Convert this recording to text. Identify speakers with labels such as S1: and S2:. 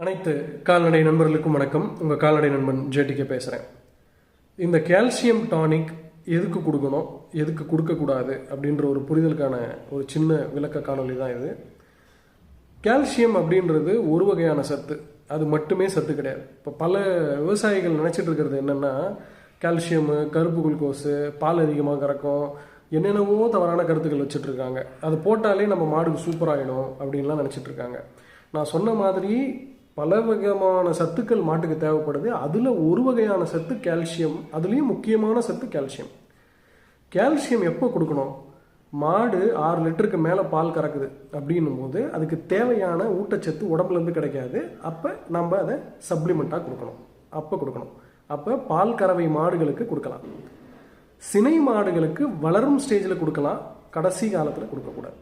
S1: அனைத்து கால்நடை நண்பர்களுக்கும் வணக்கம். உங்கள் கால்நடை நண்பன் ஜேடிகே பேசுகிறேன். இந்த கால்சியம் டானிக் எதுக்கு கொடுக்கணும், எதுக்கு கொடுக்கக்கூடாது அப்படின்ற ஒரு புரிதலுக்கான ஒரு சின்ன விளக்க காணொலி தான் இது. கால்சியம் அப்படின்றது ஒரு வகையான சத்து, அது மட்டுமே சத்து கிடையாது. இப்போ பல விவசாயிகள் நினச்சிட்டு இருக்கிறது என்னென்னா, கால்சியமு, கருப்பு குளுக்கோஸு, பால் அதிகமாக கறக்கும், என்னென்னவோ தவறான கருத்துக்கள் வச்சுட்ருக்காங்க. அது போட்டாலே நம்ம மாடுக்கு சூப்பராகிடும் அப்படின்லாம் நினச்சிட்ருக்காங்க. நான் சொன்ன மாதிரி பல வகையான சத்துக்கள் மாட்டுக்கு தேவைப்படுது. அதில் ஒரு வகையான சத்து கால்சியம், அதுலேயும் முக்கியமான சத்து கால்சியம். கால்சியம் எப்போ கொடுக்கணும்? மாடு 6 லிட்டருக்கு மேலே பால் கறக்குது அப்படின்னும் போது அதுக்கு தேவையான ஊட்டச்சத்து உடம்புலேருந்து கிடைக்காது. அப்போ நம்ம அதை சப்ளிமெண்ட்டாக கொடுக்கணும். அப்போ கொடுக்கணும். அப்போ பால் கறவை மாடுகளுக்கு கொடுக்கலாம். சினை மாடுகளுக்கு வளரும் ஸ்டேஜில் கொடுக்கலாம், கடைசி காலத்தில் கொடுக்கக்கூடாது.